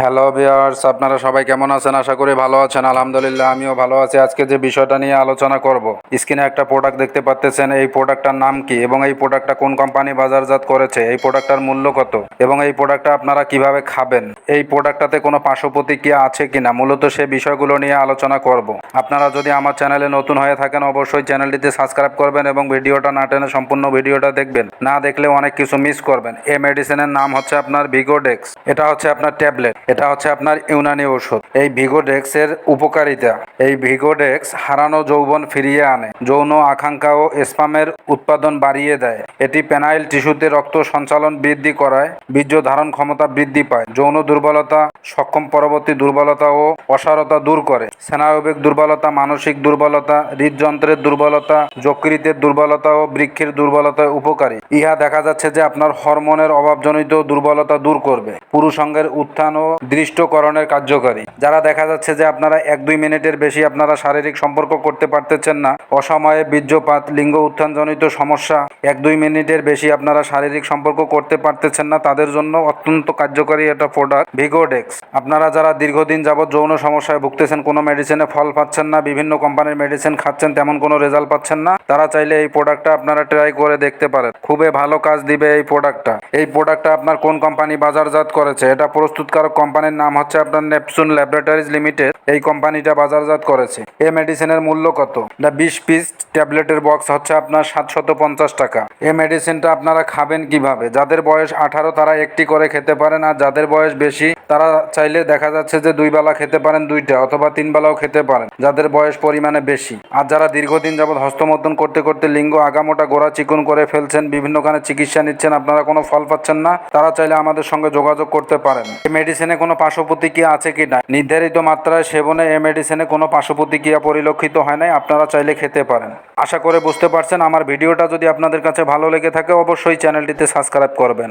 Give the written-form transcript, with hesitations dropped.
Hello viewers, আপনারা সবাই কেমন আছেন? আশা করি ভালো আছেন। আলহামদুলিল্লাহ আমিও ভালো আছি। আজকে যে বিষয়টা নিয়ে আলোচনা করব, স্ক্রিনে একটা প্রোডাক্ট দেখতে পাচ্ছেন। এই প্রোডাক্টটার নাম কি এবং এই প্রোডাক্টটা কোন কোম্পানি বাজারজাত করেছে, এই প্রোডাক্টটার মূল্য কত এবং এই প্রোডাক্টটা আপনারা কিভাবে খাবেন, এই প্রোডাক্টটাতে কোনো পার্শ্ব প্রতিক্রিয়া আছে কিনা, মূলত সে বিষয়গুলো নিয়ে আলোচনা করব। আপনারা যদি আমার চ্যানেলে নতুন হয়ে থাকেন অবশ্যই চ্যানেলটিতে সাবস্ক্রাইব করবেন এবং ভিডিওটা না টেনে সম্পূর্ণ ভিডিওটা দেখবেন। না দেখলে অনেক কিছু মিস করবেন। এই মেডিসিনের নাম হচ্ছে আপনার ভিগোডেক্স। এটা হচ্ছে আপনার ট্যাবলেট, এটা হচ্ছে আপনার ইউনানি ওষুধ। এই ভিগোডেক্স এর উপকারিতা, এই ভিগোডেক্স হারানো যৌবন ফিরিয়ে আনে, যৌন আকাঙ্ক্ষা ও স্পামের উৎপাদন বাড়িয়ে দেয়। এটি পেনাইল টিস্যুতে রক্ত সঞ্চালন বৃদ্ধি করায়, বীর্য ধারণ ক্ষমতা বৃদ্ধি পায়, যৌন দুর্বলতা সক্ষম পরবর্তী দুর্বলতা ও অসারতা দূর করে, স্নায়বিক দুর্বলতা, মানসিক দুর্বলতা, হৃদযন্ত্রের দুর্বলতা, যকৃতের দুর্বলতা ও বৃক্ষের দুর্বলতায় উপকারী। ইহা দেখা যাচ্ছে যে আপনার হরমোনের অভাবজনিত দুর্বলতা দূর করবে, পুরুষাঙ্গের উত্থান ও দৃষ্টকরণের কার্যকারী। যারা দেখা যাচ্ছে যে আপনারা 1-2 মিনিটের বেশি আপনারা শারীরিক সম্পর্ক করতে পারতেছেন না, অসময়ে বীর্যপাত, লিঙ্গ উত্থানজনিত সমস্যা, 1-2 মিনিটের বেশি আপনারা শারীরিক সম্পর্ক করতে পারতেছেন না, তাদের জন্য অত্যন্ত কার্যকরী একটা প্রোডাক্ট ভিগোডেক্স। আপনারা যারা দীর্ঘদিন যাবৎ যৌন সমস্যায় ভুগতেছেন, কোনো মেডিসিনে ফল পাচ্ছেন না, বিভিন্ন কোম্পানির মেডিসিন খাচ্ছেন, তেমন কোনো রেজাল্ট পাচ্ছেন না, তারা চাইলে এই প্রোডাক্টটা আপনারা ট্রাই করে দেখতে পারেন। খুবই ভালো কাজ দিবে এই প্রোডাক্টটা। এই প্রোডাক্টটা আপনার কোন কোম্পানি বাজারজাত করেছে, এটা প্রস্তুতকারক কোম্পানির নাম হচ্ছে আপনার নেপচুন ল্যাবরেটরিজ লিমিটেড। এই কোম্পানিটা বাজারজাত করেছে। এই মেডিসিনের মূল্য কত? এটা 20 পিস ট্যাবলেটের বক্স হচ্ছে আপনার 750 টাকা। এই মেডিসিনটা আপনারা খাবেন কিভাবে? যাদের বয়স 18 তারা একটি করে খেতে পারেন, আর যাদের বয়স বেশি তারা চাইলে দেখা যাচ্ছে যে 2 বেলা খেতে পারেন, 2টা অথবা 3 বেলাও খেতে পারেন, যাদের বয়স পরিমাণে বেশি। আর যারা দীর্ঘদিন যাবৎ হস্তমৈথুন করতে করতে লিঙ্গ আগামোটা গোড়া চিকন করে ফেলছেন, বিভিন্নখানে চিকিৎসা নিচ্ছেন, আপনারা কোনো ফল পাচ্ছেন না, তারা চাইলে আমাদের সঙ্গে যোগাযোগ করতে পারেন। এই মেডিসিনে কোনো পার্শ্ব প্রতিক্রিয়া আছে কি না, নির্ধারিত মাত্রায় সেবনে এই মেডিসিনে কোনো পার্শ্ব প্রতিক্রিয়া পরিলক্ষিত হয় নাই, আপনারা চাইলে খেতে পারেন। আশা করে বুঝতে পারছেন। আমার ভিডিওটা যদি আপনাদের কাছে ভালো লেগে থাকে অবশ্যই চ্যানেলটিতে সাবস্ক্রাইব করবেন।